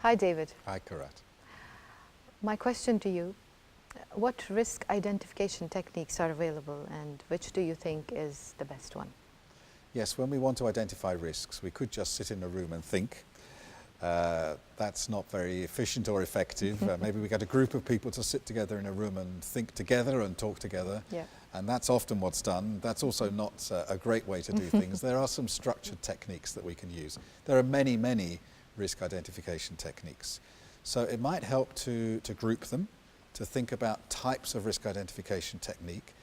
Hi, David. Hi, Karat. My question to you, what risk identification techniques are available and which do you think is the best one? Yes, when we want to identify risks, we could just sit in a room and think. That's not very efficient or effective. Maybe we get a group of people to sit together in a room and think together and talk together. Yeah. And that's often what's done. That's also not a great way to do things. There are some structured techniques that we can use. There are many, many risk identification techniques. So it might help to group them, to think about types of risk identification technique.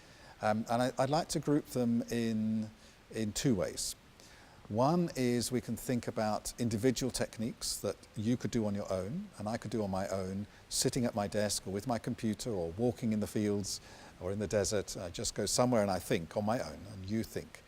And I'd like to group them in two ways. One is we can think about individual techniques that you could do on your own and I could do on my own, sitting at my desk or with my computer or walking in the fields or in the desert. I just go somewhere and I think on my own and you think.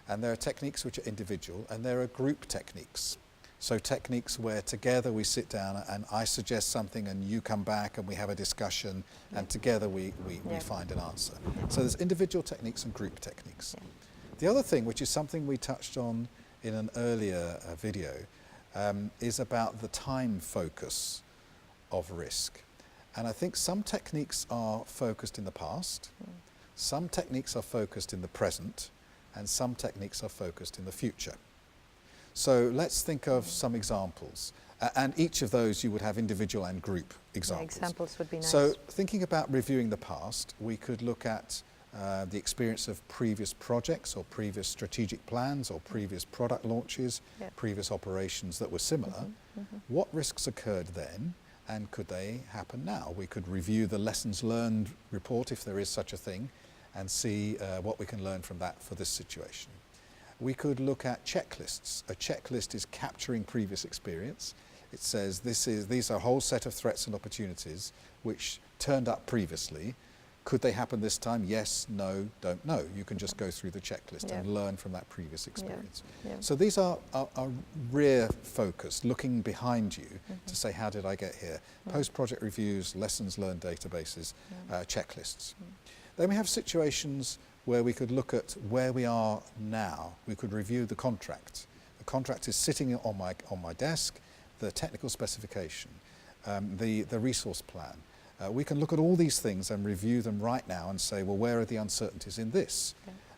And there are techniques which are individual and there are group techniques. So techniques where together we sit down and I suggest something and you come back and we have a discussion and together we find an answer. So there's individual techniques and group techniques. The other thing, which is something we touched on in an earlier video, is about the time focus of risk. And I think some techniques are focused in the past, some techniques are focused in the present, and some techniques are focused in the future. So let's think of some examples. And each of those you would have individual and group examples. Examples would be nice. So thinking about reviewing the past, we could look at the experience of previous projects or previous strategic plans or previous product launches, previous operations that were similar. What risks occurred then and could they happen now? We could review the lessons learned report if there is such a thing and see what we can learn from that for this situation. We could look at checklists. A checklist is capturing previous experience. It says these are a whole set of threats and opportunities which turned up previously. Could they happen this time? Yes, no, don't know. You can just go through the checklist and learn from that previous experience. So these are rear focused, looking behind you to say, how did I get here? Post-project reviews, lessons learned databases, checklists. Then we have situations where we could look at where we are now. We could review the contract. The contract is sitting on my desk, the technical specification, the resource plan. We can look at all these things and review them right now and say, well, where are the uncertainties in this?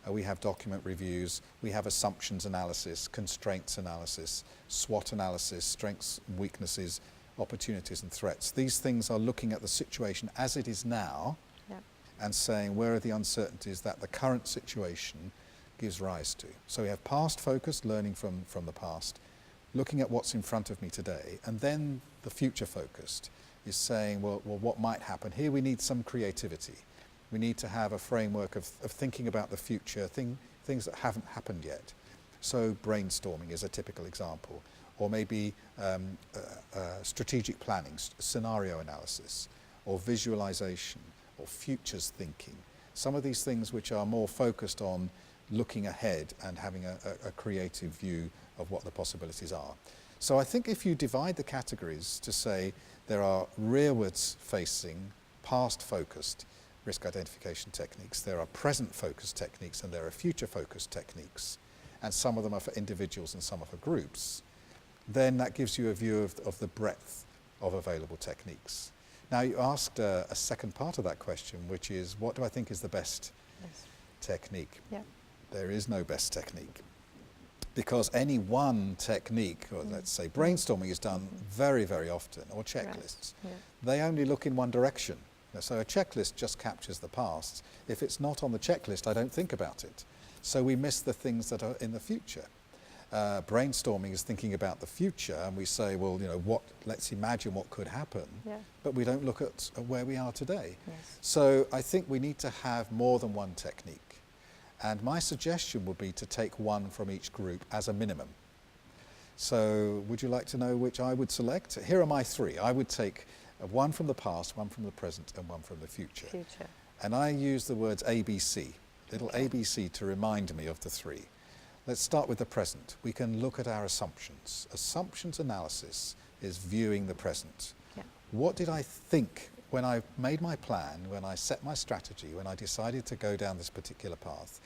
We have document reviews, we have assumptions analysis, constraints analysis, SWOT analysis, strengths, weaknesses, opportunities and threats. These things are looking at the situation as it is now and saying where are the uncertainties that the current situation gives rise to. So we have past focused, learning from the past, looking at what's in front of me today, and then the future focused is saying, well, what might happen? Here we need some creativity. We need to have a framework of thinking about the future, things that haven't happened yet. So brainstorming is a typical example. Or maybe strategic planning, scenario analysis, or visualization, or futures thinking. Some of these things which are more focused on looking ahead and having a creative view of what the possibilities are. So I think if you divide the categories to say there are rearwards facing, past focused risk identification techniques, there are present focused techniques and there are future focused techniques, and some of them are for individuals and some are for groups, then that gives you a view of the breadth of available techniques. Now you asked a second part of that question, which is what do I think is the best technique? There is no best technique. Because any one technique, or let's say brainstorming is done very, very often, or checklists, they only look in one direction. So a checklist just captures the past. If it's not on the checklist, I don't think about it. So we miss the things that are in the future. Brainstorming is thinking about the future, and we say, well, you know, let's imagine what could happen, but we don't look at where we are today. So I think we need to have more than one technique. And my suggestion would be to take one from each group as a minimum. So would you like to know which I would select? Here are my three. I would take one from the past, one from the present, and one from the future. And I use the words ABC, little ABC to remind me of the three. Let's start with the present. We can look at our assumptions. Assumptions analysis is viewing the present. What did I think when I made my plan, when I set my strategy, when I decided to go down this particular path?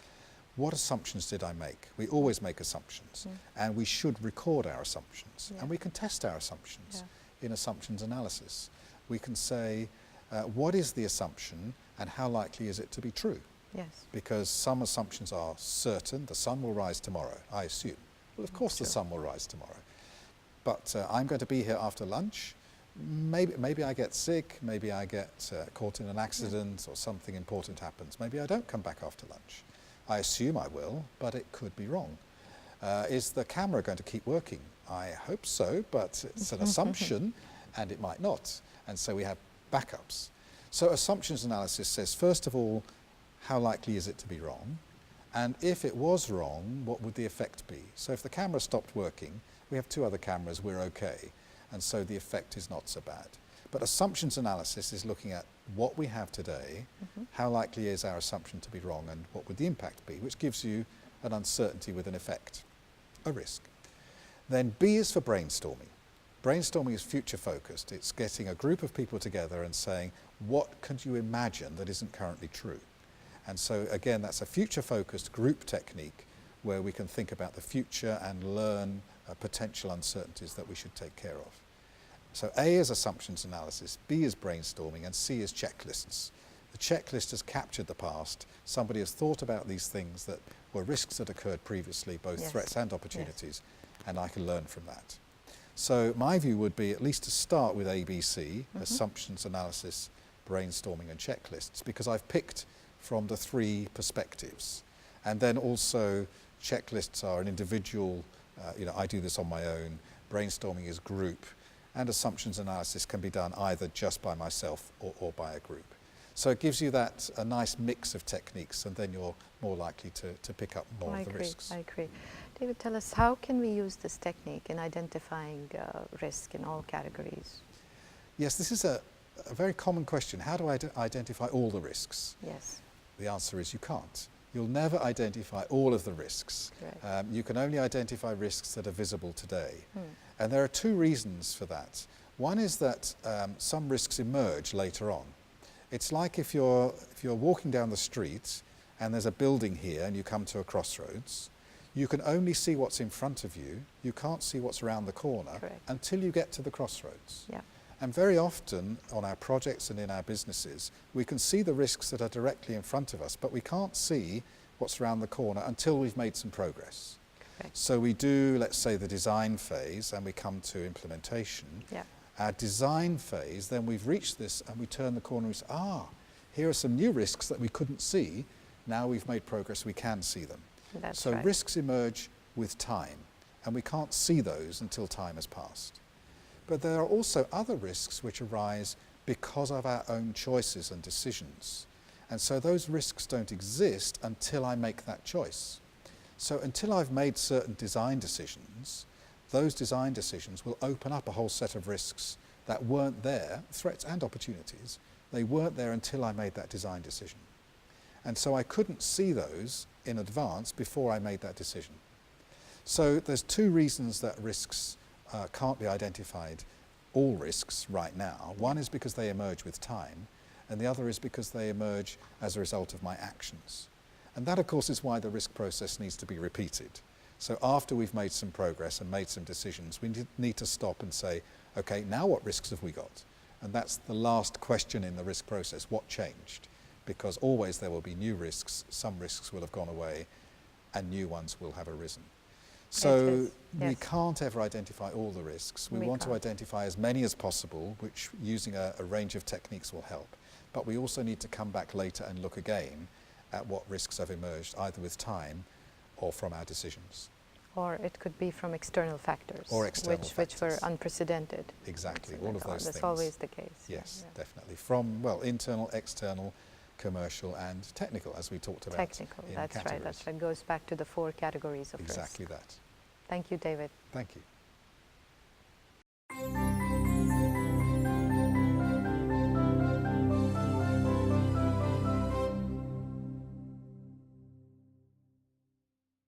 What assumptions did I make? We always make assumptions, and we should record our assumptions, and we can test our assumptions. in assumptions analysis. We can say, what is the assumption and how likely is it to be true? Yes. Because some assumptions are certain, the sun will rise tomorrow, I assume. Well, of course the sun will rise tomorrow. But I'm going to be here after lunch. Maybe I get sick, maybe I get caught in an accident or something important happens. Maybe I don't come back after lunch. I assume I will, but it could be wrong. Is the camera going to keep working? I hope so, but it's an assumption and it might not. And so we have backups. So assumptions analysis says, first of all, how likely is it to be wrong? And if it was wrong, what would the effect be? So if the camera stopped working, we have 2 other cameras, we're okay. And so the effect is not so bad. But assumptions analysis is looking at what we have today, how likely is our assumption to be wrong, and what would the impact be, which gives you an uncertainty with an effect, a risk. Then B is for brainstorming. Brainstorming is future focused. It's getting a group of people together and saying, what could you imagine that isn't currently true? And so again, that's a future focused group technique where we can think about the future and learn potential uncertainties that we should take care of. So A is assumptions analysis, B is brainstorming, and C is checklists. The checklist has captured the past. Somebody has thought about these things that were risks that occurred previously, both threats and opportunities, and I can learn from that. So my view would be at least to start with ABC, assumptions analysis, brainstorming and checklists, because I've picked from the 3 perspectives. And then also checklists are an individual, I do this on my own, brainstorming is group, and assumptions analysis can be done either just by myself or by a group. So it gives you that a nice mix of techniques, and then you're more likely to pick up more of the risks. I agree. David, tell us, how can we use this technique in identifying risk in all categories? Yes, this is a very common question. How do I identify all the risks? Yes. The answer is you can't. You'll never identify all of the risks. You can only identify risks that are visible today. And there are 2 reasons for that. One is that some risks emerge later on. It's like if you're walking down the street and there's a building here and you come to a crossroads, you can only see what's in front of you. You can't see what's around the corner until you get to the crossroads. Yeah. And very often on our projects and in our businesses, we can see the risks that are directly in front of us, but we can't see what's around the corner until we've made some progress. So we do, let's say, the design phase and we come to implementation. Yeah. Our design phase, then we've reached this and we turn the corner and we say, here are some new risks that we couldn't see. Now we've made progress, we can see them. So risks emerge with time, and we can't see those until time has passed. But there are also other risks which arise because of our own choices and decisions. And so those risks don't exist until I make that choice. So until I've made certain design decisions, those design decisions will open up a whole set of risks that weren't there, threats and opportunities. They weren't there until I made that design decision. And so I couldn't see those in advance before I made that decision. So there's 2 reasons that risks can't be identified, all risks right now. One is because they emerge with time, and the other is because they emerge as a result of my actions. And that, of course, is why the risk process needs to be repeated. So after we've made some progress and made some decisions, we need to stop and say, okay, now what risks have we got? And that's the last question in the risk process, what changed? Because always there will be new risks, some risks will have gone away, and new ones will have arisen. So we can't ever identify all the risks. We want to identify as many as possible, which using a range of techniques will help. But we also need to come back later and look again at what risks have emerged, either with time or from our decisions. Or it could be from external factors, which were unprecedented. Exactly, all of those things. That's always the case. Yes, definitely. From, internal, external, commercial and technical, as we talked about. Technical, that's right. That goes back to the 4 categories of risk. Exactly that. Thank you, David. Thank you.